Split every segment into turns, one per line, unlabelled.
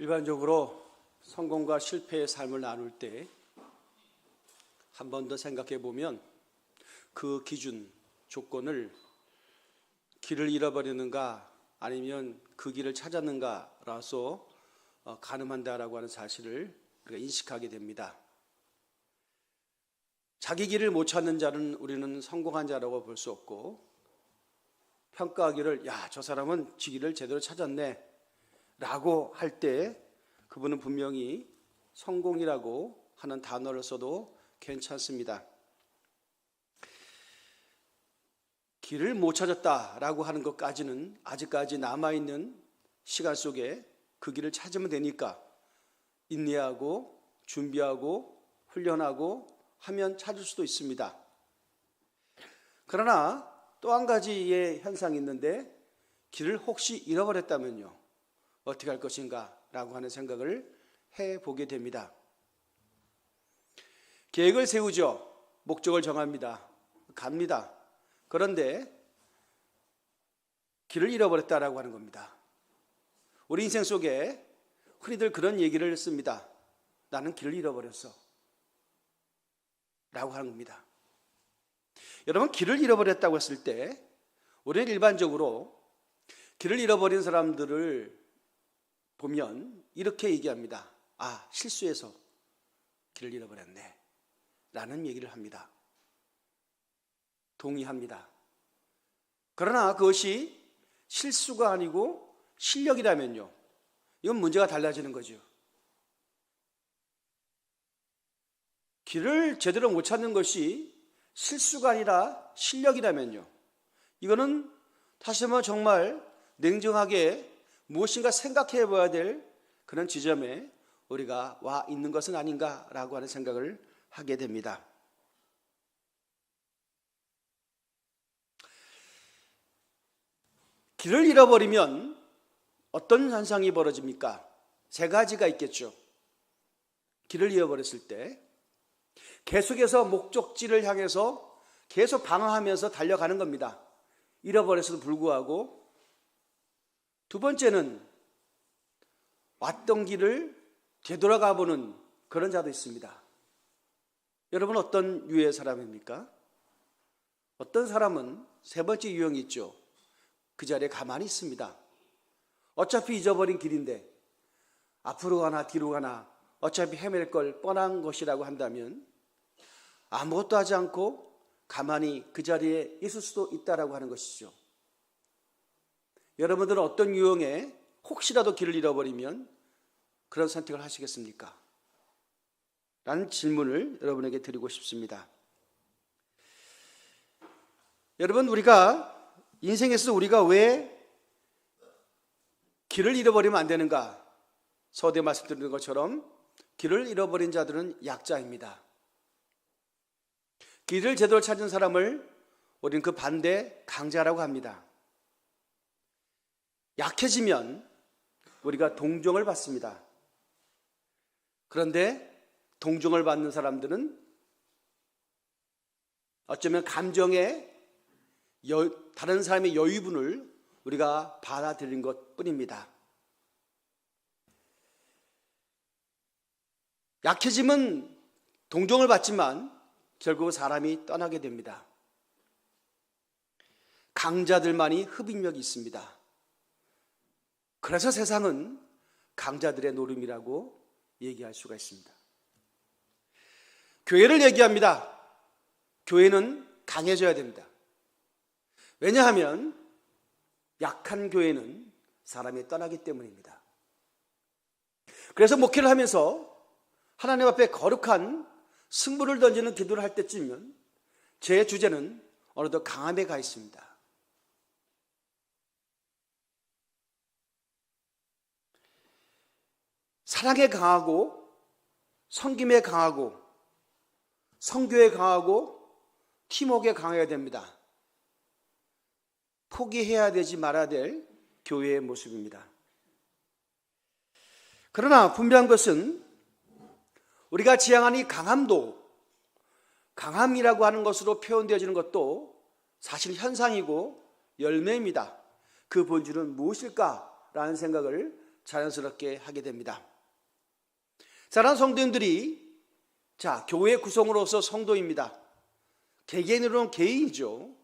일반적으로 성공과 실패의 삶을 나눌 때 한 번 더 생각해 보면 그 기준, 조건을 길을 잃어버리는가 아니면 그 길을 찾았는가라서 가늠한다라고 하는 사실을 우리가 인식하게 됩니다. 자기 길을 못 찾는 자는 우리는 성공한 자라고 볼 수 없고, 평가하기를 저 사람은 지 길을 제대로 찾았네 라고 할 때 그분은 분명히 성공이라고 하는 단어를 써도 괜찮습니다. 길을 못 찾았다라고 하는 것까지는 아직까지 남아있는 시간 속에 그 길을 찾으면 되니까 인내하고 준비하고 훈련하고 하면 찾을 수도 있습니다. 그러나 또 한 가지의 현상이 있는데, 길을 혹시 잃어버렸다면요 어떻게 할 것인가 라고 하는 생각을 해보게 됩니다. 계획을 세우죠. 목적을 정합니다. 갑니다. 그런데 길을 잃어버렸다라고 하는 겁니다. 우리 인생 속에 흔히들 그런 얘기를 씁니다. 나는 길을 잃어버렸어 라고 하는 겁니다. 여러분, 길을 잃어버렸다고 했을 때 우리는 일반적으로 길을 잃어버린 사람들을 보면 이렇게 얘기합니다. 실수해서 길을 잃어버렸네 라는 얘기를 합니다. 동의합니다. 그러나 그것이 실수가 아니고 실력이라면요, 이건 문제가 달라지는 거죠. 길을 제대로 못 찾는 것이 실수가 아니라 실력이라면요, 이거는 다시 한번 정말 냉정하게 무엇인가 생각해 봐야 될 그런 지점에 우리가 와 있는 것은 아닌가라고 하는 생각을 하게 됩니다. 길을 잃어버리면 어떤 현상이 벌어집니까? 세 가지가 있겠죠. 길을 잃어버렸을 때 계속해서 목적지를 향해서 계속 방황하면서 달려가는 겁니다. 잃어버렸어도 불구하고. 두 번째는 왔던 길을 되돌아가 보는 그런 자도 있습니다. 여러분, 어떤 유의 사람입니까? 어떤 사람은 세 번째 유형이 있죠. 그 자리에 가만히 있습니다. 어차피 잊어버린 길인데 앞으로 가나 뒤로 가나 어차피 헤맬 걸 뻔한 것이라고 한다면 아무것도 하지 않고 가만히 그 자리에 있을 수도 있다라고 하는 것이죠. 여러분들은 어떤 유형에 혹시라도 길을 잃어버리면 그런 선택을 하시겠습니까? 라는 질문을 여러분에게 드리고 싶습니다. 여러분, 우리가 인생에서 우리가 왜 길을 잃어버리면 안 되는가? 서두에 말씀드린 것처럼 길을 잃어버린 자들은 약자입니다. 길을 제대로 찾은 사람을 우리는 그 반대 강자라고 합니다. 약해지면 우리가 동정을 받습니다. 그런데 동정을 받는 사람들은 어쩌면 감정의 다른 사람의 여유분을 우리가 받아들인 것뿐입니다. 약해지면 동정을 받지만 결국 사람이 떠나게 됩니다. 강자들만이 흡입력이 있습니다. 그래서 세상은 강자들의 노름이라고 얘기할 수가 있습니다. 교회를 얘기합니다. 교회는 강해져야 됩니다. 왜냐하면 약한 교회는 사람이 떠나기 때문입니다. 그래서 목회를 하면서 하나님 앞에 거룩한 승부를 던지는 기도를 할 때쯤이면 제 주제는 어느덧 강함에 가 있습니다. 사랑에 강하고, 섬김에 강하고, 성교에 강하고, 팀워크에 강해야 됩니다. 포기해야 되지 말아야 될 교회의 모습입니다. 그러나 분명한 것은 우리가 지향하는 이 강함이라고 하는 것으로 표현되어지는 것도 사실 현상이고 열매입니다. 그 본질은 무엇일까라는 생각을 자연스럽게 하게 됩니다. 사랑하는 성도님들이 교회 구성으로서 성도입니다. 개개인으로는 개인이죠.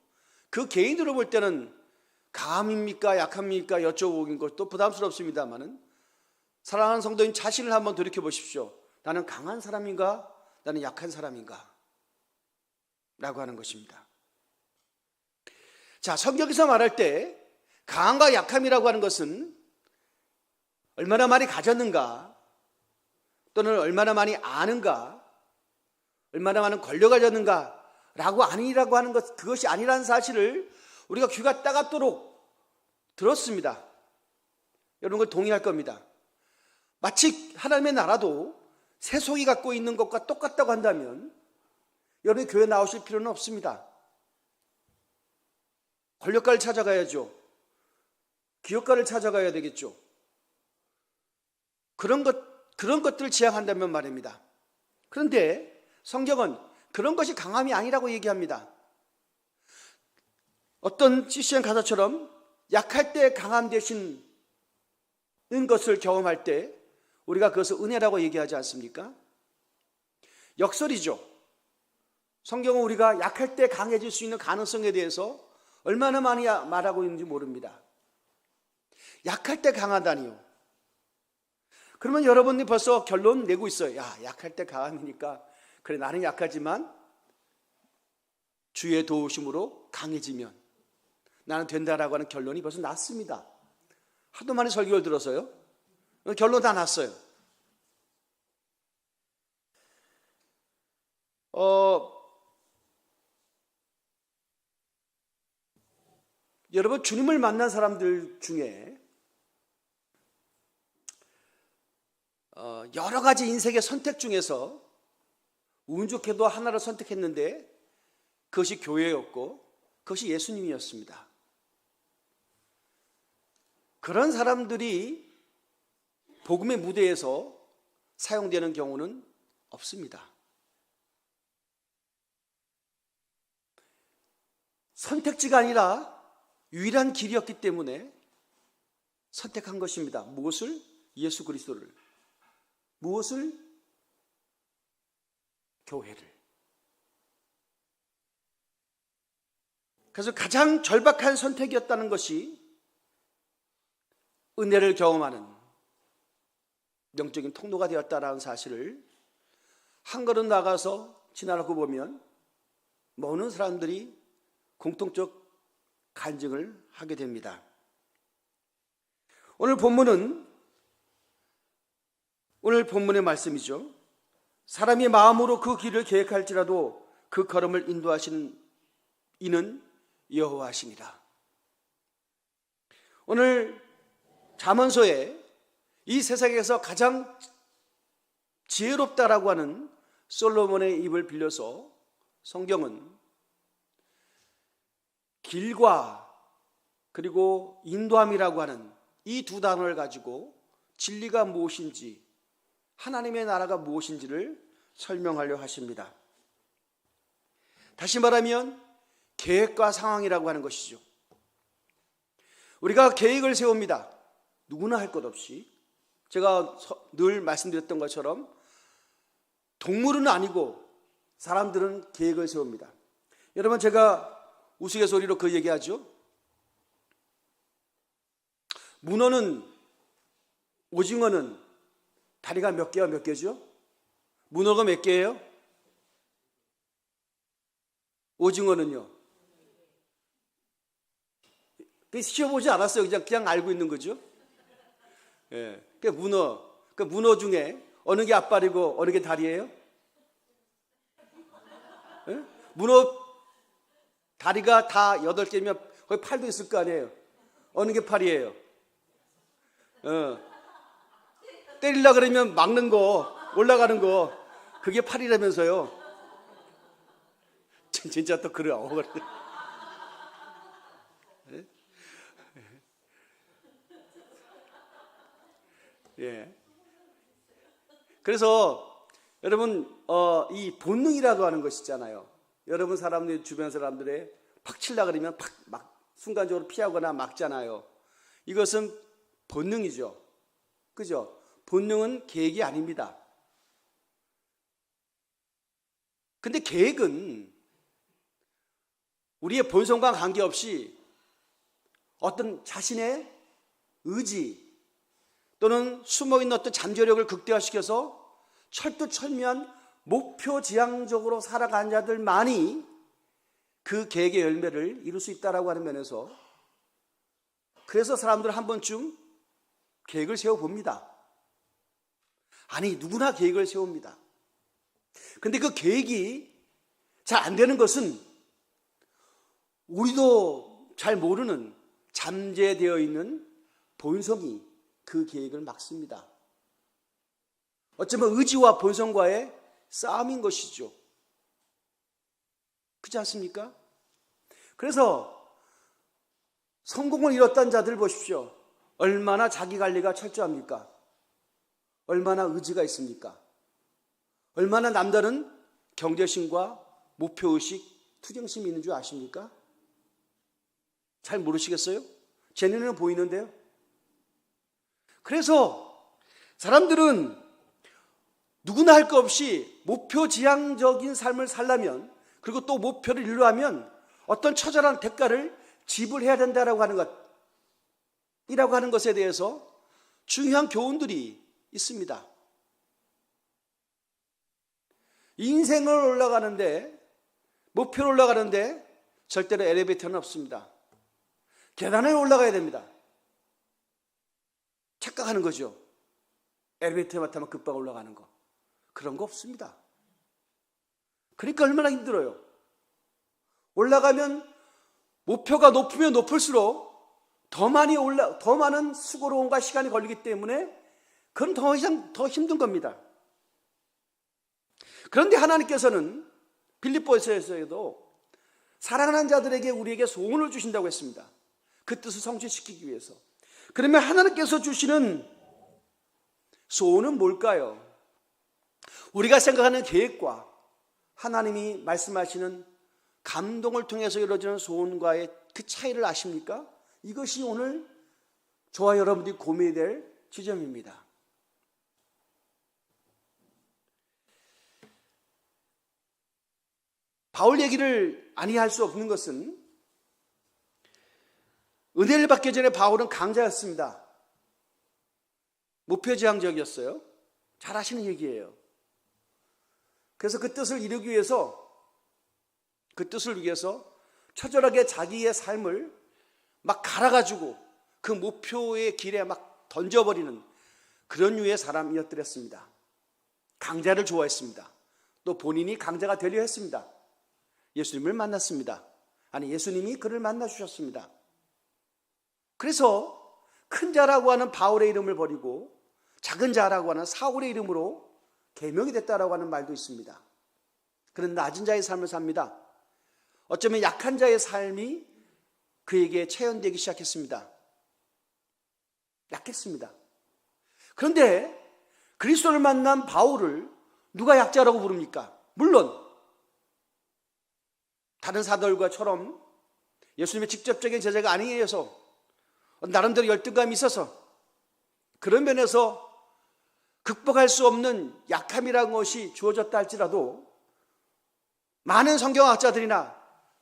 그 개인으로 볼 때는 강함입니까 약합니까 여쭤보는 것도 부담스럽습니다만은 사랑하는 성도님 자신을 한번 돌이켜 보십시오. 나는 강한 사람인가? 나는 약한 사람인가? 라고 하는 것입니다. 성경에서 말할 때 강함과 약함이라고 하는 것은 얼마나 많이 가졌는가, 또는 얼마나 많이 아는가, 얼마나 많은 권력을 가졌는가 라고 아니라고 하는 것, 그것이 아니라는 사실을 우리가 귀가 따갑도록 들었습니다. 여러분 그걸 동의할 겁니다. 마치 하나님의 나라도 세속이 갖고 있는 것과 똑같다고 한다면 여러분이 교회 나오실 필요는 없습니다. 권력가를 찾아가야죠. 기업가를 찾아가야 되겠죠. 그런 것들을 지향한다면 말입니다. 그런데 성경은 그런 것이 강함이 아니라고 얘기합니다. 어떤 CCN 가사처럼 약할 때 강함 되시는 것을 경험할 때 우리가 그것을 은혜라고 얘기하지 않습니까? 역설이죠. 성경은 우리가 약할 때 강해질 수 있는 가능성에 대해서 얼마나 많이 말하고 있는지 모릅니다. 약할 때 강하다니요. 그러면 여러분이 벌써 결론 내고 있어요. 약할 때 강함이니까 그래 나는 약하지만 주의 도우심으로 강해지면 나는 된다라고 하는 결론이 벌써 났습니다. 하도 많이 설교를 들어서요. 결론 다 났어요. 여러분 주님을 만난 사람들 중에 여러 가지 인생의 선택 중에서 운 좋게도 하나를 선택했는데 그것이 교회였고 그것이 예수님이었습니다. 그런 사람들이 복음의 무대에서 사용되는 경우는 없습니다. 선택지가 아니라 유일한 길이었기 때문에 선택한 것입니다. 무엇을? 예수 그리스도를. 무엇을? 교회를. 그래서 가장 절박한 선택이었다는 것이 은혜를 경험하는 영적인 통로가 되었다라는 사실을 한 걸음 나가서 지나가고 보면 많은 사람들이 공통적 간증을 하게 됩니다. 오늘 본문의 말씀이죠. 사람이 마음으로 그 길을 계획할지라도 그 걸음을 인도하시는 이는 여호와시니라. 오늘 잠언서에 이 세상에서 가장 지혜롭다라고 하는 솔로몬의 입을 빌려서 성경은 길과 그리고 인도함이라고 하는 이 두 단어를 가지고 진리가 무엇인지, 하나님의 나라가 무엇인지를 설명하려 하십니다. 다시 말하면 계획과 상황이라고 하는 것이죠. 우리가 계획을 세웁니다. 누구나 할 것 없이. 제가 늘 말씀드렸던 것처럼 동물은 아니고 사람들은 계획을 세웁니다. 여러분 제가 우스갯소리로 그 얘기하죠. 오징어는 다리가 몇 개와 몇 개죠? 문어가 몇 개예요? 오징어는요? 시험보지 않았어요. 그냥 알고 있는 거죠. 예. 문어 중에 어느 게 앞발이고 어느 게 다리예요? 예? 문어 다리가 다 8개면 거기 팔도 있을 거 아니에요. 어느 게 팔이에요? 때리려 그러면 막는 거, 올라가는 거, 그게 팔이라면서요. 진짜 또 그래. 예. 그래서 여러분 이 본능이라고 하는 것이 있잖아요. 여러분 사람들 주변 사람들의 팍 칠라 그러면 막 순간적으로 피하거나 막잖아요. 이것은 본능이죠. 그죠? 본능은 계획이 아닙니다. 근데 계획은 우리의 본성과 관계없이 어떤 자신의 의지 또는 숨어있는 어떤 잠재력을 극대화시켜서 철두철미한 목표지향적으로 살아가는 자들만이 그 계획의 열매를 이룰 수 있다고 하는 면에서 그래서 사람들은 한 번쯤 계획을 세워봅니다. 아니, 누구나 계획을 세웁니다. 근데 그 계획이 잘 안 되는 것은 우리도 잘 모르는 잠재되어 있는 본성이 그 계획을 막습니다. 어쩌면 의지와 본성과의 싸움인 것이죠. 그렇지 않습니까? 그래서 성공을 이뤘던 자들 보십시오. 얼마나 자기관리가 철저합니까? 얼마나 의지가 있습니까? 얼마나 남다른 경제심과 목표의식, 투쟁심이 있는 줄 아십니까? 잘 모르시겠어요? 제 눈에는 보이는데요. 그래서 사람들은 누구나 할 것 없이 목표지향적인 삶을 살려면, 그리고 또 목표를 이루려면 어떤 처절한 대가를 지불해야 된다라고 하는 이라고 하는 것에 대해서 중요한 교훈들이 있습니다. 인생을 올라가는데, 목표를 올라가는데 절대로 엘리베이터는 없습니다. 계단을 올라가야 됩니다. 착각하는 거죠. 엘리베이터만 타면 급박 올라가는 거. 그런 거 없습니다. 그러니까 얼마나 힘들어요. 올라가면 목표가 높으면 높을수록 더 많은 수고로움과 시간이 걸리기 때문에 그건 더 힘든 겁니다. 그런데 하나님께서는 빌립보서에서도 사랑하는 자들에게 우리에게 소원을 주신다고 했습니다. 그 뜻을 성취시키기 위해서. 그러면 하나님께서 주시는 소원은 뭘까요? 우리가 생각하는 계획과 하나님이 말씀하시는 감동을 통해서 이루어지는 소원과의 그 차이를 아십니까? 이것이 오늘 저와 여러분들이 고민이 될 지점입니다. 바울 얘기를 아니할 수 없는 것은 은혜를 받기 전에 바울은 강자였습니다. 목표지향적이었어요. 잘 아시는 얘기예요. 그래서 그 뜻을 이루기 위해서 처절하게 자기의 삶을 막 갈아가지고 그 목표의 길에 막 던져버리는 그런 류의 사람이었더랬습니다. 강자를 좋아했습니다. 또 본인이 강자가 되려 했습니다. 예수님을 만났습니다. 아니, 예수님이 그를 만나주셨습니다. 그래서 큰 자라고 하는 바울의 이름을 버리고 작은 자라고 하는 사울의 이름으로 계명이 됐다라고 하는 말도 있습니다. 그는 낮은 자의 삶을 삽니다. 어쩌면 약한 자의 삶이 그에게 체현되기 시작했습니다. 약했습니다. 그런데 그리스도를 만난 바울을 누가 약자라고 부릅니까? 물론 다른 사도들과처럼 예수님의 직접적인 제자가 아니어서 나름대로 열등감이 있어서 그런 면에서 극복할 수 없는 약함이라는 것이 주어졌다 할지라도 많은 성경학자들이나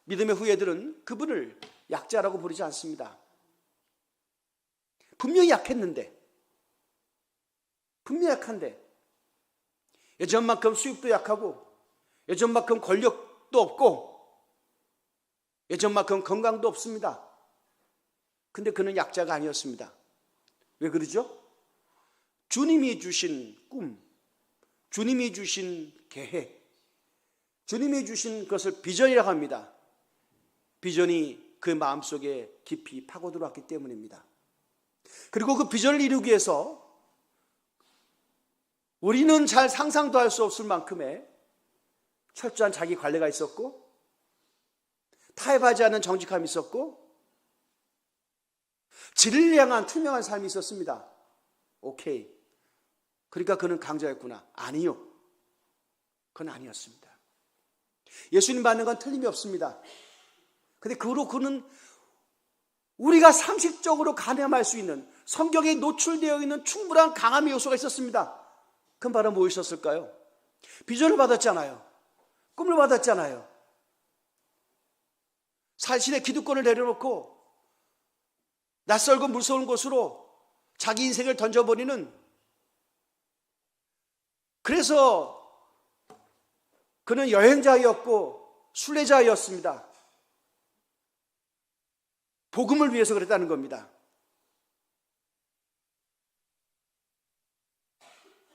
믿음의 후예들은 그분을 약자라고 부르지 않습니다. 분명히 약했는데, 분명히 약한데 예전만큼 수입도 약하고 예전만큼 권력도 없고 예전만큼 건강도 없습니다. 근데 그는 약자가 아니었습니다. 왜 그러죠? 주님이 주신 꿈, 주님이 주신 계획, 주님이 주신 것을 비전이라고 합니다. 비전이 그 마음속에 깊이 파고들어왔기 때문입니다. 그리고 그 비전을 이루기 위해서 우리는 잘 상상도 할 수 없을 만큼의 철저한 자기 관리가 있었고 타협하지 않는 정직함이 있었고 진리를 향한 투명한 삶이 있었습니다. 오케이. 그러니까 그는 강자였구나. 아니요. 그건 아니었습니다. 예수님 받는 건 틀림이 없습니다. 근데 그로 그는 우리가 상식적으로 가늠할 수 있는 성경에 노출되어 있는 충분한 강함의 요소가 있었습니다. 그건 바로 무엇이었을까요? 비전을 받았잖아요. 꿈을 받았잖아요. 자신의 기득권을 내려놓고 낯설고 무서운 곳으로 자기 인생을 던져버리는, 그래서 그는 여행자였고 순례자였습니다. 복음을 위해서 그랬다는 겁니다.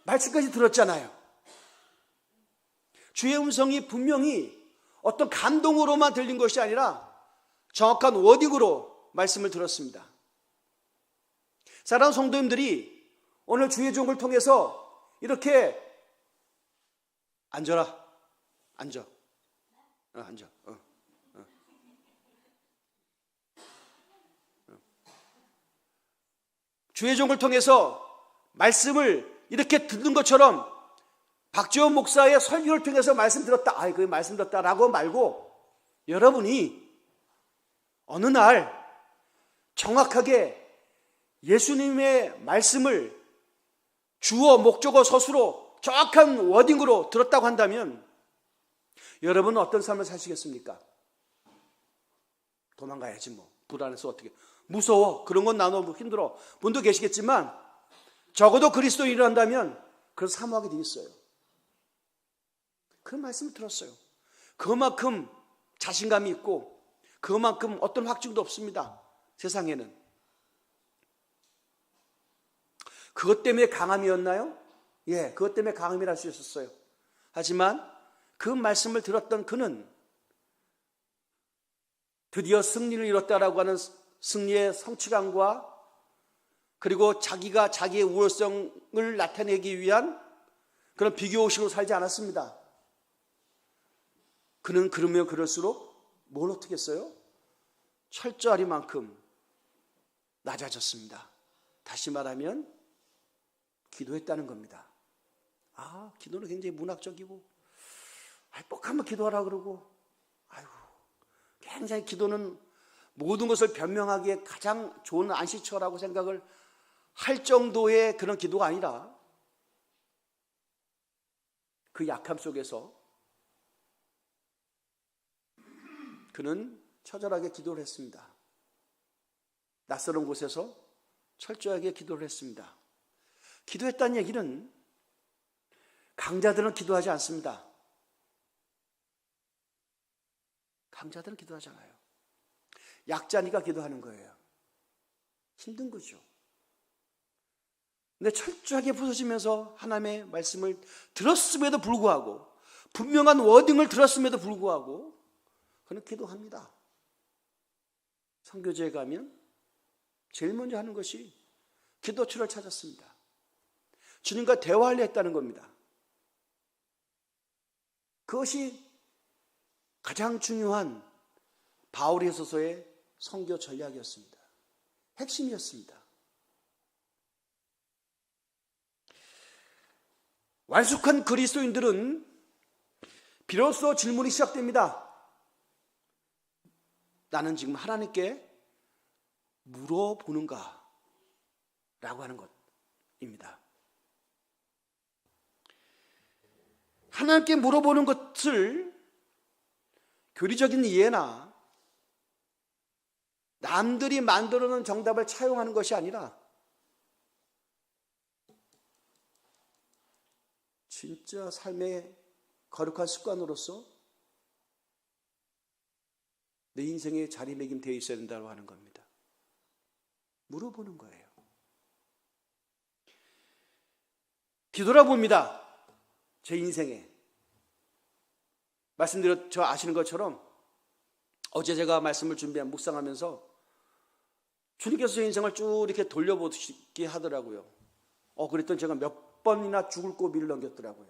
말씀까지 들었잖아요. 주의 음성이 분명히 어떤 감동으로만 들린 것이 아니라 정확한 워딩으로 말씀을 들었습니다. 사랑하는 성도님들이 오늘 주의 종을 통해서 이렇게 앉아라, 앉아, 앉아. 주의 종을 통해서 말씀을 이렇게 듣는 것처럼 박지원 목사의 설교를 통해서 말씀 들었다, 그 말씀 들었다라고 말고, 여러분이 어느 날 정확하게 예수님의 말씀을 주어, 목적어, 서술로 정확한 워딩으로 들었다고 한다면 여러분은 어떤 삶을 사시겠습니까? 도망가야지 뭐. 불안해서 어떻게. 무서워. 그런 건 나눠 힘들어. 분도 계시겠지만 적어도 그리스도인을 한다면 그걸 사모하게 돼 있어요. 그 말씀을 들었어요. 그만큼 자신감이 있고 그만큼 어떤 확증도 없습니다. 세상에는. 그것 때문에 강함이었나요? 예, 그것 때문에 강함이라 할 수 있었어요. 하지만 그 말씀을 들었던 그는 드디어 승리를 이뤘다라고 하는 승리의 성취감과 그리고 자기가 자기의 우월성을 나타내기 위한 그런 비교의식으로 살지 않았습니다. 그는 그러면 그럴수록 뭘 어떻게 했어요? 철저하리만큼 낮아졌습니다. 다시 말하면 기도했다는 겁니다. 기도는 굉장히 문학적이고 꼭 한번 기도하라 그러고, 굉장히 기도는 모든 것을 변명하기에 가장 좋은 안식처라고 생각을 할 정도의 그런 기도가 아니라 그 약함 속에서 그는 처절하게 기도를 했습니다. 낯설은 곳에서 철저하게 기도를 했습니다. 기도했다는 얘기는 강자들은 기도하지 않습니다. 강자들은 기도하잖아요. 약자니까 기도하는 거예요. 힘든 거죠. 근데 철저하게 부서지면서 하나님의 말씀을 들었음에도 불구하고, 분명한 워딩을 들었음에도 불구하고 그는 기도합니다. 선교제에 가면 제일 먼저 하는 것이 기도처를 찾았습니다. 주님과 대화를 했다는 겁니다. 그것이 가장 중요한 바울에서의 선교 전략이었습니다. 핵심이었습니다. 완숙한 그리스도인들은 비로소 질문이 시작됩니다. 나는 지금 하나님께 물어보는가? 라고 하는 것입니다. 하나님께 물어보는 것을 교리적인 이해나 남들이 만들어놓은 정답을 차용하는 것이 아니라 진짜 삶의 거룩한 습관으로서 내 인생에 자리매김되어 있어야 된다고 하는 겁니다. 물어보는 거예요. 뒤돌아봅니다. 제 인생에. 저 아시는 것처럼 어제 제가 말씀을 묵상하면서 주님께서 제 인생을 쭉 이렇게 돌려보시게 하더라고요. 그랬더니 제가 몇 번이나 죽을 고비를 넘겼더라고요.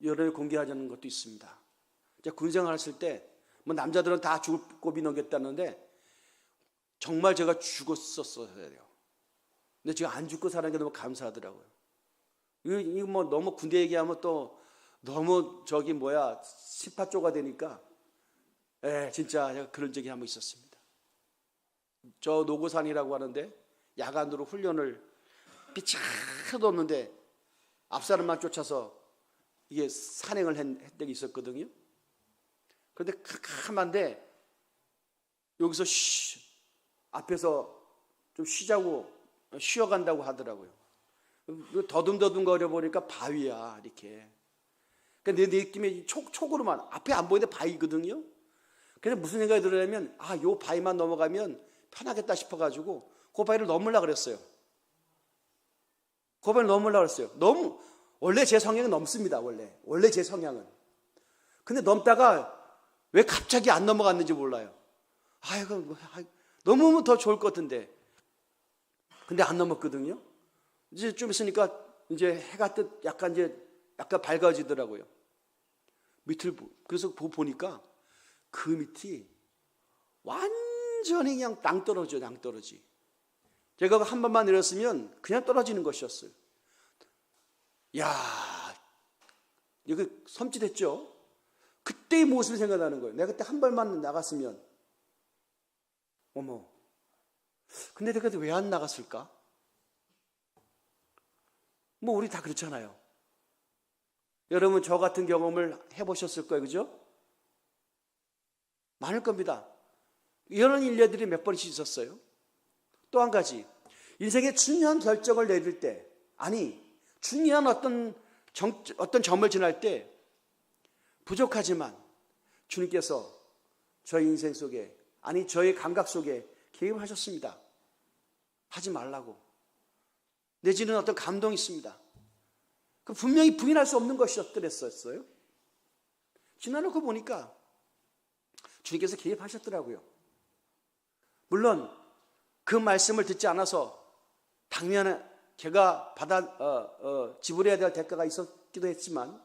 여러 공개하자는 것도 있습니다. 제가 군생활 했을 때 남자들은 다 죽을 고비 넘겼다는데 정말 제가 죽었었어야 돼요. 근데 제가 안 죽고 살아는 게 너무 감사하더라고요. 이거 너무 군대 얘기하면 또 너무 시파조가 되니까 진짜 제가 그런 적이 한번 있었습니다. 저 노고산이라고 하는데 야간으로 훈련을 비춰뒀는데 앞사람만 쫓아서 이게 산행을 한 적이 있었거든요. 그런데 캄캄한데 여기서 앞에서 좀 쉬자고 쉬어간다고 하더라고요. 더듬더듬 거려 보니까 바위야 이렇게. 그러니까 내 느낌에 촉으로만 앞에 안 보이는데 바위거든요. 그래서 무슨 생각이 들었냐면 요 바위만 넘어가면 편하겠다 싶어가지고 그 바위를 넘으려고 그랬어요. 그 바위를 넘으려고 그랬어요. 원래 제 성향은 넘습니다. 원래 제 성향은. 근데 넘다가 왜 갑자기 안 넘어갔는지 몰라요. 넘으면 더 좋을 것 같은데. 근데 안 넘었거든요. 이제 좀 있으니까 이제 해가 약간 밝아지더라고요. 그래서 보니까 그 밑이 완전히 그냥 낭떠러지. 제가 한 번만 내렸으면 그냥 떨어지는 것이었어요. 이거 섬찟했죠? 그때의 모습이 생각나는 거예요. 내가 그때 한 발만 나갔으면, 어머, 근데 내가 왜 안 나갔을까? 우리 다 그렇잖아요. 여러분 저 같은 경험을 해보셨을 거예요. 그죠? 많을 겁니다. 이런 일들이 몇 번씩 있었어요. 또 한 가지, 인생의 중요한 결정을 내릴 때, 중요한 어떤 점을 지날 때 부족하지만 주님께서 저희 인생 속에, 저의 감각 속에 개입하셨습니다. 하지 말라고. 내지는 어떤 감동이 있습니다. 그 분명히 부인할 수 없는 것이었더랬어요. 지나놓고 보니까 주님께서 개입하셨더라고요. 물론 그 말씀을 듣지 않아서 당연한 제가 지불해야 될 대가가 있었기도 했지만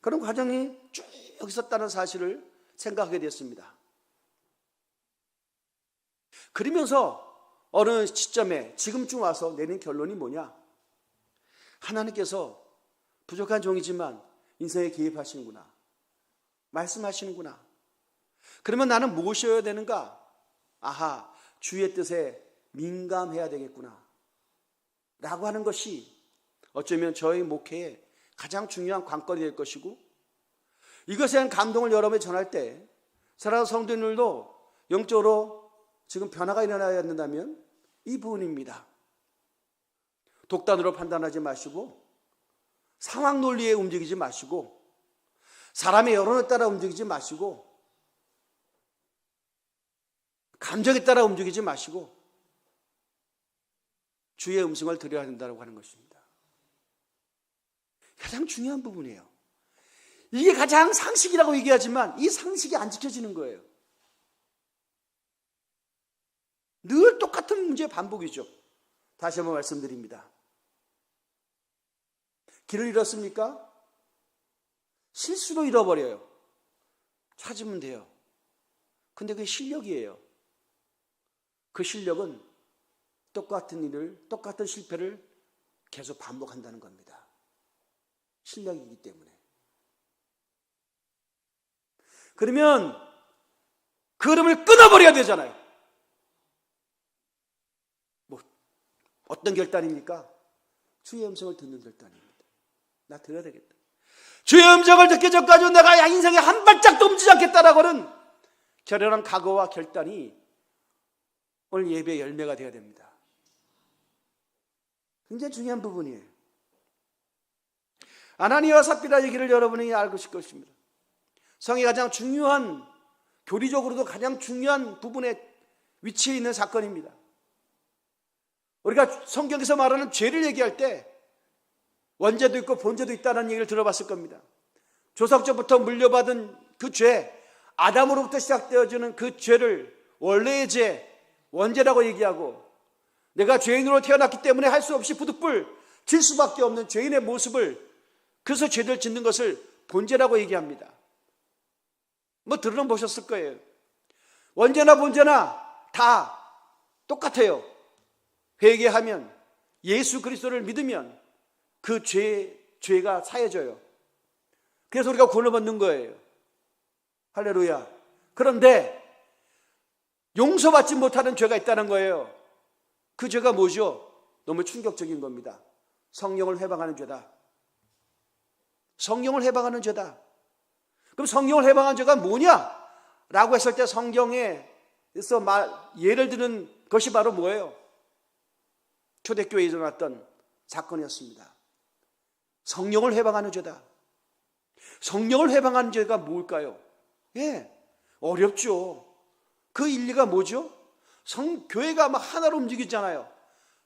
그런 과정이 쭉 있었다는 사실을 생각하게 됐습니다. 그러면서 어느 시점에 지금쯤 와서 내린 결론이 뭐냐? 하나님께서 부족한 종이지만 인생에 개입하시는구나. 말씀하시는구나. 그러면 나는 무엇이어야 되는가? 주의 뜻에 민감해야 되겠구나. 라고 하는 것이 어쩌면 저희 목회의 가장 중요한 관건이 될 것이고, 이것에 대한 감동을 여러분에 전할 때 사랑하는 성도님들도 영적으로 지금 변화가 일어나야 된다면 이 부분입니다. 독단으로 판단하지 마시고, 상황 논리에 움직이지 마시고, 사람의 여론에 따라 움직이지 마시고, 감정에 따라 움직이지 마시고 주의 음성을 들어야 된다고 하는 것입니다. 가장 중요한 부분이에요. 이게 가장 상식이라고 얘기하지만 이 상식이 안 지켜지는 거예요. 늘 똑같은 문제의 반복이죠. 다시 한번 말씀드립니다. 길을 잃었습니까? 실수로 잃어버려요. 찾으면 돼요. 근데 그게 실력이에요. 그 실력은 똑같은 실패를 계속 반복한다는 겁니다. 실력이기 때문에. 그러면 그 흐름을 끊어버려야 되잖아요. 어떤 결단입니까? 주의 음성을 듣는 결단입니다. 나 들어야 되겠다. 주의 음성을 듣기 전까지 내가 인생에 한 발짝도 움직이지 않겠다라고 하는 결연한 각오와 결단이 오늘 예배의 열매가 되어야 됩니다. 굉장히 중요한 부분이에요. 아나니아와 삽비라 얘기를 여러분이 알고 싶을 것입니다. 성의 가장 중요한, 교리적으로도 가장 중요한 부분에 위치해 있는 사건입니다. 우리가 성경에서 말하는 죄를 얘기할 때 원죄도 있고 본죄도 있다는 얘기를 들어봤을 겁니다. 조상조부터 물려받은 그 죄, 아담으로부터 시작되어지는 그 죄를 원래의 죄, 원죄라고 얘기하고, 내가 죄인으로 태어났기 때문에 할 수 없이 부득불 질 수밖에 없는 죄인의 모습을, 그래서 죄를 짓는 것을 본죄라고 얘기합니다. 들어보셨을 거예요. 원죄나 본죄나 다 똑같아요. 회개하면, 예수 그리스도를 믿으면 그 죄가 사해져요. 그래서 우리가 구원을 받는 거예요. 할렐루야. 그런데 용서받지 못하는 죄가 있다는 거예요. 그 죄가 뭐죠? 너무 충격적인 겁니다. 성령을 해방하는 죄다. 성령을 해방하는 죄다. 그럼 성령을 해방하는 죄가 뭐냐? 라고 했을 때 성경에서 예를 드는 것이 바로 뭐예요? 초대교회에 일어났던 사건이었습니다. 성령을 해방하는 죄다. 성령을 해방하는 죄가 뭘까요? 어렵죠. 그 일리가 뭐죠? 교회가 막 하나로 움직이잖아요.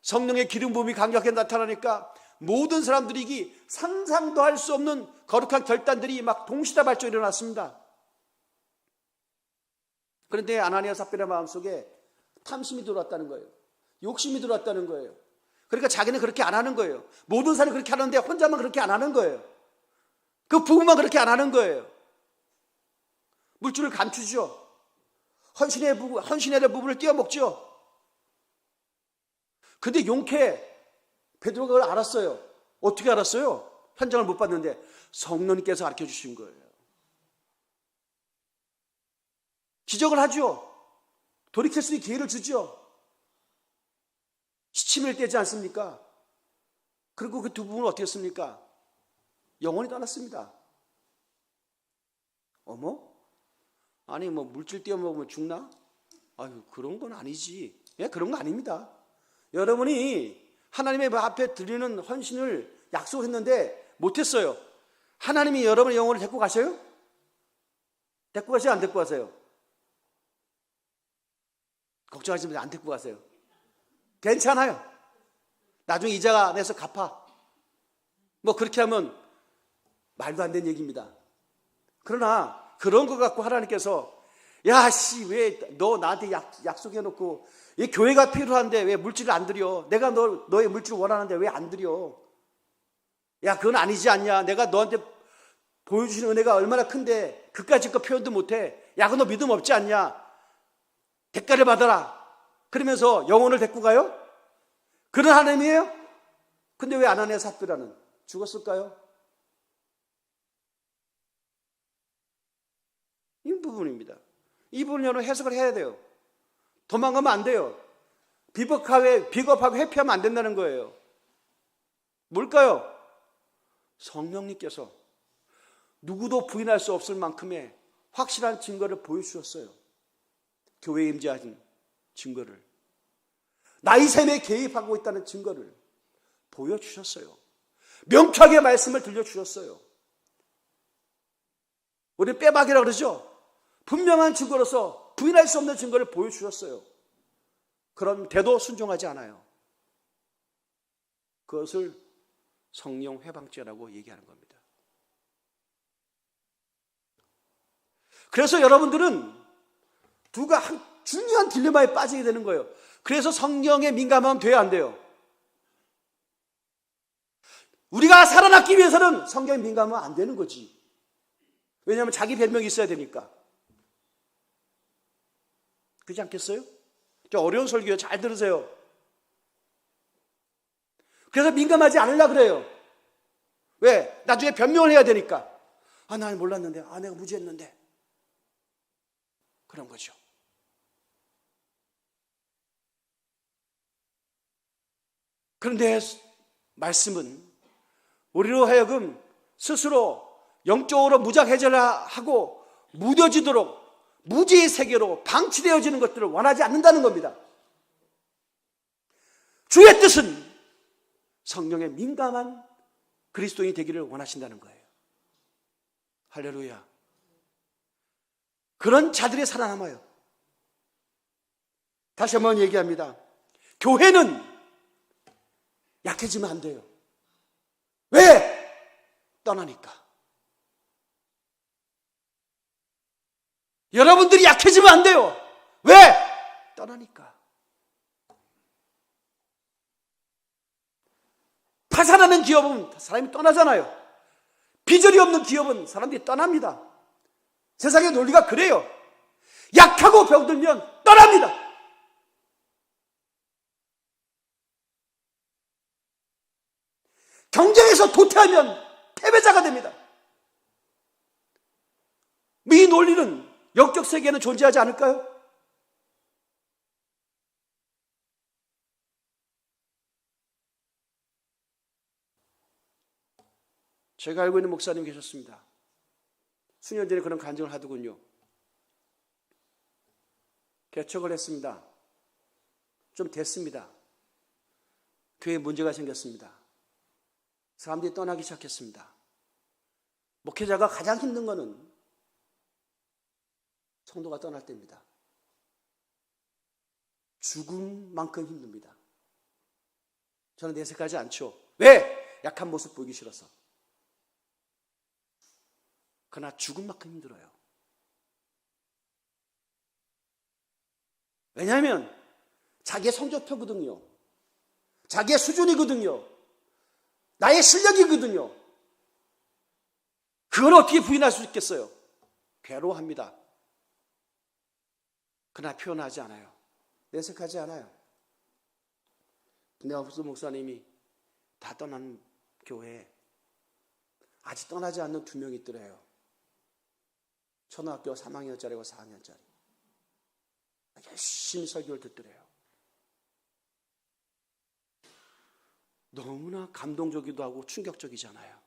성령의 기름 부음이 강력하게 나타나니까 모든 사람들이 상상도 할 수 없는 거룩한 결단들이 막 동시다발적으로 일어났습니다. 그런데 아나니아 삽비라 마음속에 탐심이 들어왔다는 거예요. 욕심이 들어왔다는 거예요. 그러니까 자기는 그렇게 안 하는 거예요. 모든 사람이 그렇게 하는데 혼자만 그렇게 안 하는 거예요. 그 부부만 그렇게 안 하는 거예요. 물줄을 감추죠. 헌신해야 될 부분을 띄어먹죠. 근데 용케 베드로가 그걸 알았어요. 어떻게 알았어요? 현장을 못 봤는데 성령님께서 가르쳐 주신 거예요. 지적을 하죠. 돌이킬 수 있는 기회를 주죠. 시치미를 떼지 않습니까? 그리고 그 두 부분은 어떻게 했습니까? 영원히 떠났습니다. 어머? 아니 물질 띄어먹으면 죽나? 아유, 그런 건 아니지. 그런 거 아닙니다. 여러분이 하나님의 앞에 드리는 헌신을 약속했는데 못했어요. 하나님이 여러분의 영혼을 데리고 가셔요? 데리고 가세요? 안 데리고 가세요? 걱정하지 마세요. 안 데리고 가세요. 괜찮아요. 나중에 이자가 내서 갚아. 그렇게 하면 말도 안 되는 얘기입니다. 그러나 그런 것 갖고 하나님께서 왜 너 나한테 약속해놓고 이 교회가 필요한데 왜 물질을 안 드려? 내가 너의 물질을 원하는데 왜 안 드려? 그건 아니지 않냐? 내가 너한테 보여주시는 은혜가 얼마나 큰데 그까짓 거 표현도 못해. 그건 너 믿음 없지 않냐? 대가를 받아라. 그러면서 영혼을 데리고 가요? 그런 하나님이에요? 근데 왜 아나니아 삽비라는 죽었을까요? 이 부분입니다. 이 부분을 여러분 해석을 해야 돼요. 도망가면 안 돼요. 비겁하고 회피하면 안 된다는 거예요. 뭘까요? 성령님께서 누구도 부인할 수 없을 만큼의 확실한 증거를 보여주셨어요. 교회에 임재하신 증거를, 나의 삶에 개입하고 있다는 증거를 보여주셨어요. 명쾌하게 말씀을 들려주셨어요. 우리 빼박이라고 그러죠. 분명한 증거로서 부인할 수 없는 증거를 보여주셨어요. 그런데도 순종하지 않아요. 그것을 성령 회방죄라고 얘기하는 겁니다. 그래서 여러분들은 중요한 딜레마에 빠지게 되는 거예요. 그래서 성령에 민감하면 돼야 안 돼요? 우리가 살아남기 위해서는 성경에 민감하면 안 되는 거지. 왜냐하면 자기 변명이 있어야 되니까. 그렇지 않겠어요? 좀 어려운 설교예요. 잘 들으세요. 그래서 민감하지 않으려고 그래요. 왜? 나중에 변명을 해야 되니까. 난 몰랐는데, 내가 무지했는데. 그런 거죠. 그런데 말씀은 우리로 하여금 스스로 영적으로 무장해제하고 무뎌지도록 무지의 세계로 방치되어지는 것들을 원하지 않는다는 겁니다. 주의 뜻은 성령에 민감한 그리스도인이 되기를 원하신다는 거예요. 할렐루야. 그런 자들이 살아남아요. 다시 한번 얘기합니다. 교회는 약해지면 안 돼요. 왜? 떠나니까. 여러분들이 약해지면 안 돼요. 왜? 떠나니까. 파산하는 기업은 사람이 떠나잖아요. 비전이 없는 기업은 사람들이 떠납니다. 세상의 논리가 그래요. 약하고 병들면 떠납니다. 경쟁에서 도태하면 패배자가 됩니다. 이 논리는 영적 세계에는 존재하지 않을까요? 제가 알고 있는 목사님 계셨습니다. 수년 전에 그런 간증을 하더군요. 개척을 했습니다. 좀 됐습니다. 교회에 문제가 생겼습니다. 사람들이 떠나기 시작했습니다. 목회자가 가장 힘든 거는 성도가 떠날 때입니다. 죽음만큼 힘듭니다. 저는 내색하지 않죠. 왜? 약한 모습 보이기 싫어서. 그러나 죽음만큼 힘들어요. 왜냐하면 자기의 성적표거든요. 자기의 수준이거든요. 나의 실력이거든요. 그걸 어떻게 부인할 수 있겠어요? 괴로워합니다. 그러나 표현하지 않아요. 내색하지 않아요. 근데 어떤 목사님이 다 떠난 교회에 아직 떠나지 않는 2명이 있더래요. 초등학교 3학년짜리고 4학년짜리. 열심히 설교를 듣더래요. 너무나 감동적이기도 하고 충격적이잖아요.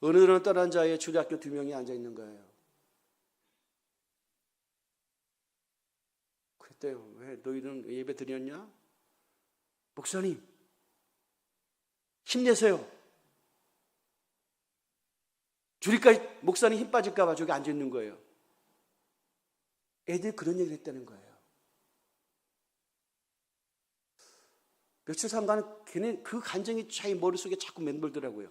어느들은 떠난 자의 주일학교 2명이 앉아있는 거예요. 그랬대요. 왜 너희는 예배 드렸냐? 목사님 힘내세요. 주일까지 목사님 힘 빠질까 봐 저기 앉아있는 거예요. 애들이 그런 얘기를 했다는 거예요. 며칠 삼간 걔네 그 간증이 자기 머릿속에 자꾸 맴돌더라고요.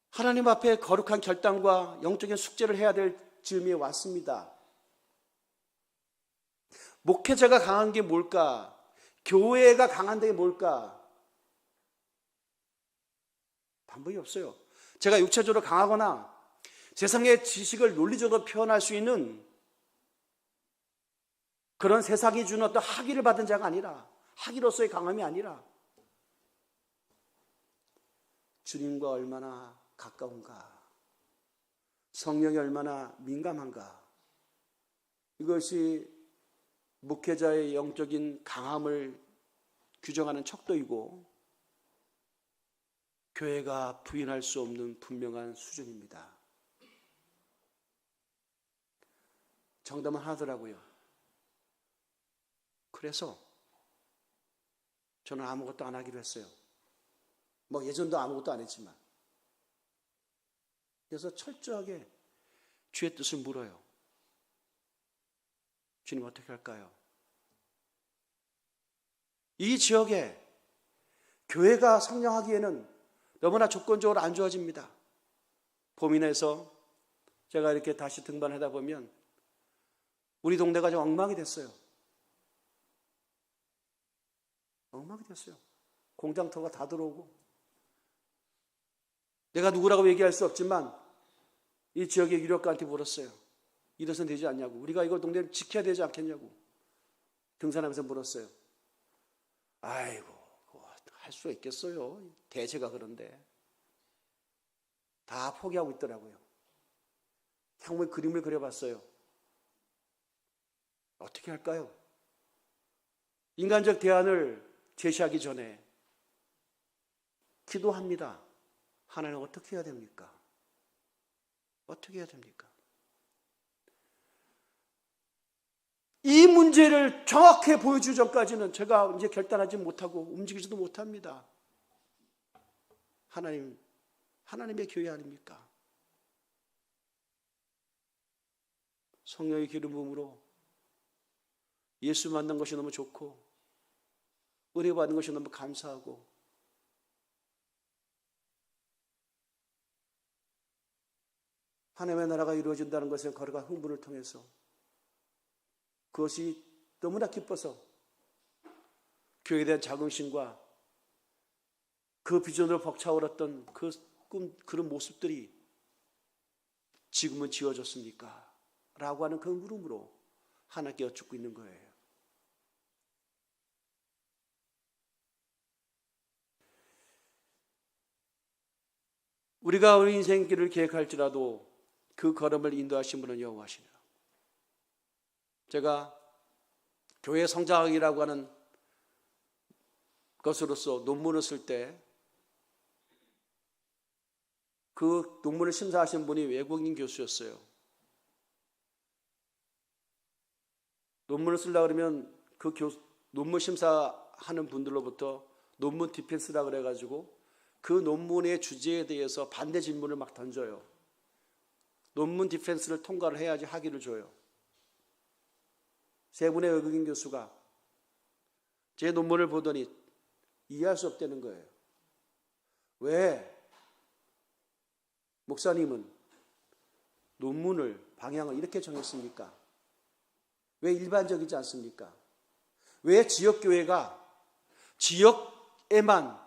하나님 앞에 거룩한 결단과 영적인 숙제를 해야 될 즈음이 왔습니다. 목회자가 강한 게 뭘까? 교회가 강한 게 뭘까? 방법이 없어요. 제가 육체적으로 강하거나 세상의 지식을 논리적으로 표현할 수 있는 그런 세상이 주는 어떤 학위를 받은 자가 아니라, 학위로서의 강함이 아니라 주님과 얼마나 가까운가, 성령이 얼마나 민감한가, 이것이 목회자의 영적인 강함을 규정하는 척도이고 교회가 부인할 수 없는 분명한 수준입니다. 정답은 하더라고요. 그래서 저는 아무것도 안 하기로 했어요. 뭐 예전도 아무것도 안 했지만. 그래서 철저하게 주의 뜻을 물어요. 주님 어떻게 할까요? 이 지역에 교회가 성장하기에는 너무나 조건적으로 안 좋아집니다. 고민해서 제가 이렇게 다시 등반하다 보면 우리 동네가 좀 엉망이 됐어요. 엉망이 됐어요. 공장터가 다 들어오고. 내가 누구라고 얘기할 수 없지만 이 지역의 유력가한테 물었어요. 이래서는 되지 않냐고. 우리가 이걸 동네를 지켜야 되지 않겠냐고. 등산하면서 물었어요. 아이고, 할 수 있겠어요. 대세가 그런데. 다 포기하고 있더라고요. 한번 그림을 그려봤어요. 어떻게 할까요? 인간적 대안을 제시하기 전에 기도합니다. 하나님 어떻게 해야 됩니까? 어떻게 해야 됩니까? 이 문제를 정확히 보여주기 전까지는 제가 이제 결단하지 못하고 움직이지도 못합니다. 하나님의 교회 아닙니까? 성령의 기름 부음으로 예수 만난 것이 너무 좋고 은혜 받는 것이 너무 감사하고 하나님의 나라가 이루어진다는 것에 거룩한 흥분을 통해서 그것이 너무나 기뻐서 교회에 대한 자긍심과 그 비전으로 벅차오랐던 그 꿈, 그런 모습들이 지금은 지워졌습니까? 라고 하는 그 물음으로 하나님께 여쭙고 있는 거예요. 우리가 우리 인생길을 계획할지라도 그 걸음을 인도하신 분은 여호와시니라. 제가 교회 성장하기라고 하는 것으로서 논문을 쓸 때 그 논문을 심사하신 분이 외국인 교수였어요. 논문을 쓰려고 그러면 그 논문 심사하는 분들로부터 논문 디펜스라 그래가지고 그 논문의 주제에 대해서 반대 질문을 막 던져요. 논문 디펜스를 통과를 해야지 학위를 줘요. 세 분의 외국인 교수가 제 논문을 보더니 이해할 수 없다는 거예요. 왜 목사님은 논문을 방향을 이렇게 정했습니까? 왜 일반적이지 않습니까? 왜 지역교회가 지역에만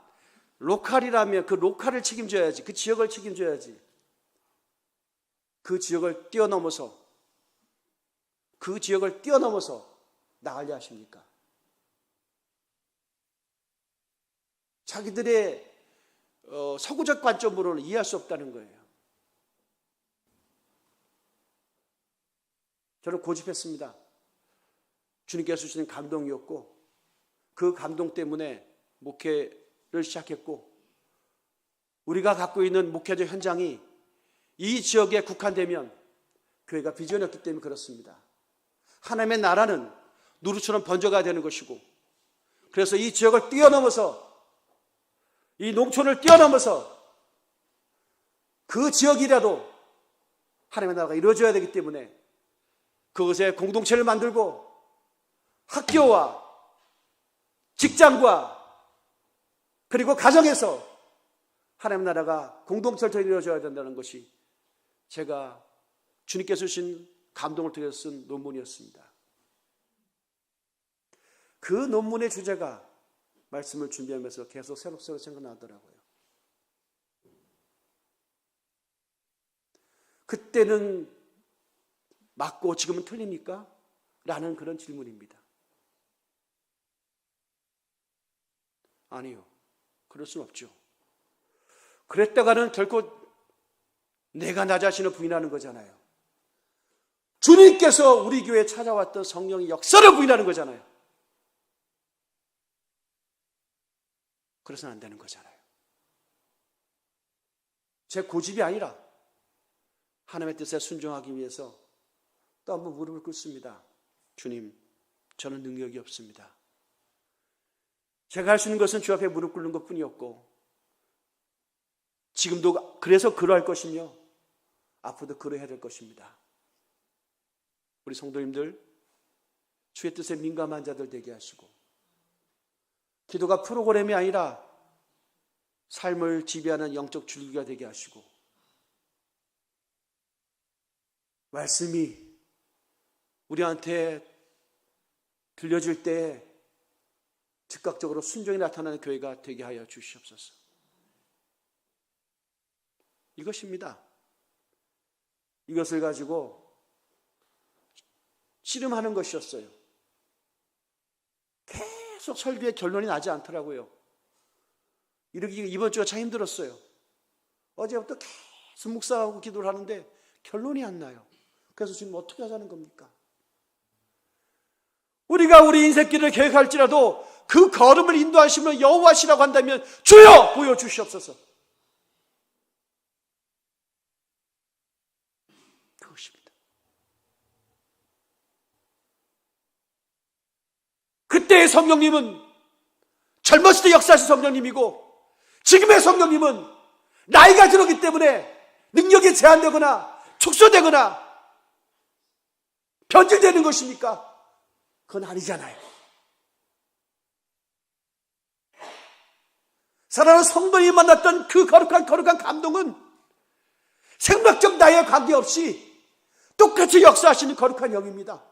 로컬이라면 그 로컬을 책임져야지, 그 지역을 책임져야지, 그 지역을 뛰어넘어서 나가려 하십니까? 자기들의 서구적 관점으로는 이해할 수 없다는 거예요. 저는 고집했습니다. 주님께서 주신 감동이었고 그 감동 때문에 목회를 시작했고 우리가 갖고 있는 목회적 현장이 이 지역에 국한되면 교회가 비전이었기 때문에 그렇습니다. 하나님의 나라는 누루처럼 번져가야 되는 것이고 그래서 이 지역을 뛰어넘어서 이 농촌을 뛰어넘어서 그 지역이라도 하나님의 나라가 이루어져야 되기 때문에 그것에 공동체를 만들고 학교와 직장과 그리고 가정에서 하나님의 나라가 공동체를 이루어져야 된다는 것이 제가 주님께서 주신 감동을 통해서 쓴 논문이었습니다. 그 논문의 주제가 말씀을 준비하면서 계속 새록새록 생각나더라고요. 그때는 맞고 지금은 틀립니까? 라는 그런 질문입니다. 아니요. 그럴 수는 없죠. 그랬다가는 결코 내가 나 자신을 부인하는 거잖아요. 주님께서 우리 교회에 찾아왔던 성령의 역사를 부인하는 거잖아요. 그래서는 안 되는 거잖아요. 제 고집이 아니라 하나님의 뜻에 순종하기 위해서 또 한번 무릎을 꿇습니다. 주님, 저는 능력이 없습니다. 제가 할 수 있는 것은 주 앞에 무릎 꿇는 것뿐이었고 지금도 그래서 그러할 것이며 앞으로도 그러해야 될 것입니다. 우리 성도님들 주의 뜻에 민감한 자들 되게 하시고 기도가 프로그램이 아니라 삶을 지배하는 영적 줄기가 되게 하시고 말씀이 우리한테 들려질 때 즉각적으로 순종이 나타나는 교회가 되게 하여 주시옵소서. 이것입니다. 이것을 가지고 씨름하는 것이었어요. 계속 설교의 결론이 나지 않더라고요. 이번 주가 참 힘들었어요. 어제부터 계속 묵상하고 기도를 하는데 결론이 안 나요. 그래서 지금 어떻게 하자는 겁니까? 우리가 우리 인생길을 계획할지라도 그 걸음을 인도하시면 여호와시라고 한다면 주여 보여주시옵소서. 그것입니다. 그때의 성령님은 젊었을 때 역사하신 성령님이고 지금의 성령님은 나이가 들었기 때문에 능력이 제한되거나 축소되거나 변질되는 것입니까? 그건 아니잖아요. 사랑하는 성도님이 만났던 그 거룩한 감동은 생물학적 나이에 관계없이 똑같이 역사하시는 거룩한 영입니다.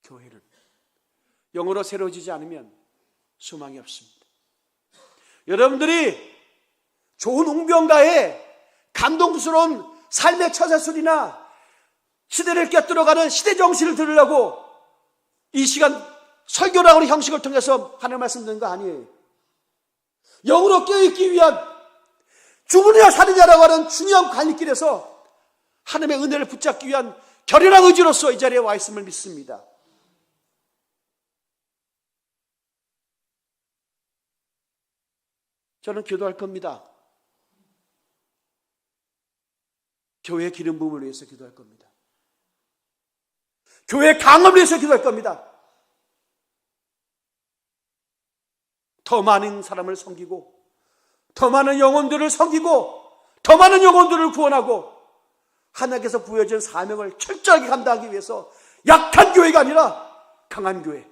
교회는 영으로 새로워지지 않으면 소망이 없습니다. 여러분들이 좋은 웅변가에 감동스러운 삶의 처자술이나 시대를 꿰뚫어가는 시대 정신을 들으려고 이 시간 설교라고 하는 형식을 통해서 하나님 말씀 듣는 거 아니에요. 영으로 깨어있기 위한 죽으냐 사느냐라고 하는 중요한 관리길에서 하나님의 은혜를 붙잡기 위한 결연한 의지로서 이 자리에 와 있음을 믿습니다. 저는 기도할 겁니다. 교회 기름 부음을 위해서 기도할 겁니다. 교회 강함을 위해서 기도할 겁니다. 더 많은 사람을 섬기고, 더 많은 영혼들을 섬기고, 더 많은 영혼들을 구원하고, 하나님께서 부여진 사명을 철저하게 감당하기 위해서 약한 교회가 아니라 강한 교회,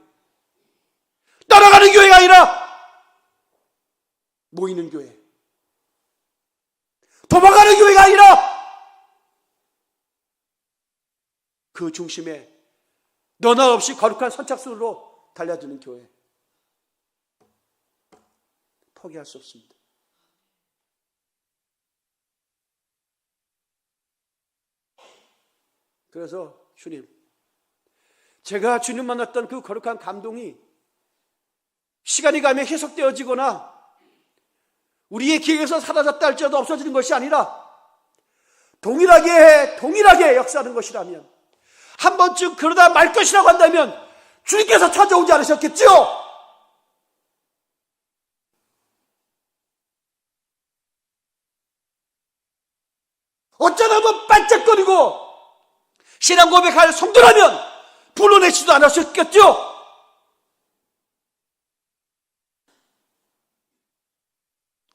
따라가는 교회가 아니라 모이는 교회, 도망가는 교회가 아니라 그 중심에 너나 없이 거룩한 선착순으로 달려드는 교회. 포기할 수 없습니다. 그래서 주님, 제가 주님 만났던 그 거룩한 감동이 시간이 가면 해석되어지거나 우리의 기억에서 사라졌다 할지라도 없어지는 것이 아니라 동일하게 역사하는 것이라면, 한 번쯤 그러다 말 것이라고 한다면 주님께서 찾아오지 않으셨겠죠? 어쩌다 한번 반짝거리고 신앙 고백할 성도라면 불러내지도 않으셨겠죠?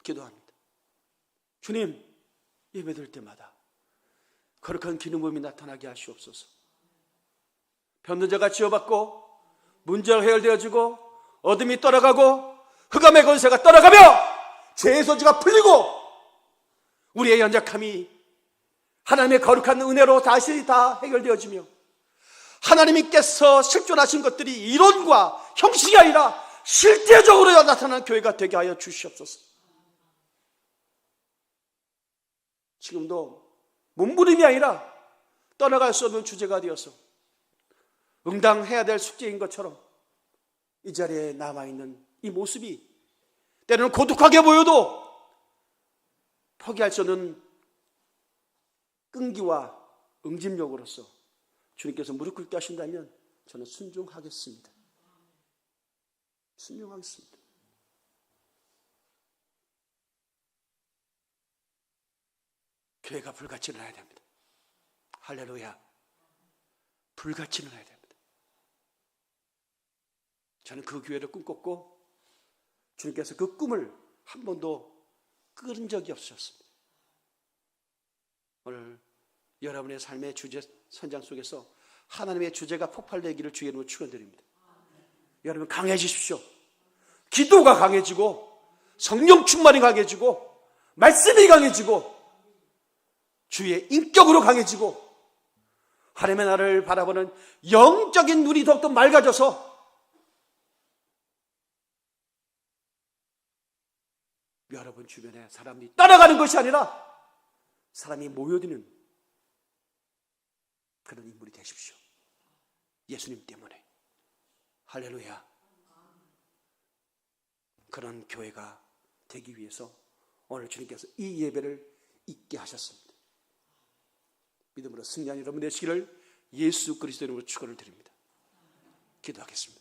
기도합니다. 주님, 예배드릴 때마다 거룩한 기름부음이 나타나게 하시옵소서. 변론자가 지어받고 문제가 해결되어지고 어둠이 떠나가고 흑암의 권세가 떠나가며 죄의 소지가 풀리고 우리의 연약함이 하나님의 거룩한 은혜로 다시 다 해결되어지며 하나님께서 실존하신 것들이 이론과 형식이 아니라 실제적으로 나타나는 교회가 되게 하여 주시옵소서. 지금도 몸부림이 아니라 떠나갈 수 없는 주제가 되어서 응당해야 될 숙제인 것처럼 이 자리에 남아있는 이 모습이 때로는 고독하게 보여도 포기할 수 없는 끈기와 응집력으로서 주님께서 무릎 꿇게 하신다면 저는 순종하겠습니다. 순종하겠습니다. 교회가 불같이 일어나야 됩니다. 할렐루야. 불같이 일어나야 됩니다. 저는 그 교회를 꿈꿨고 주님께서 그 꿈을 한 번도 끊은 적이 없으셨습니다. 오늘 여러분의 삶의 주제 선장 속에서 하나님의 주제가 폭발되기를 주의 이름으로 축원드립니다. 여러분 강해지십시오. 기도가 강해지고 성령 충만이 강해지고 말씀이 강해지고 주의 인격으로 강해지고 하나님의 나라를 바라보는 영적인 눈이 더욱더 맑아져서 여러분 주변에 사람이 따라가는 것이 아니라 사람이 모여드는 그런 인물이 되십시오. 예수님 때문에. 할렐루야. 그런 교회가 되기 위해서 오늘 주님께서 이 예배를 있게 하셨습니다. 믿음으로 승리한 여러분 되시기를 예수 그리스도 이름으로 축원을 드립니다. 기도하겠습니다.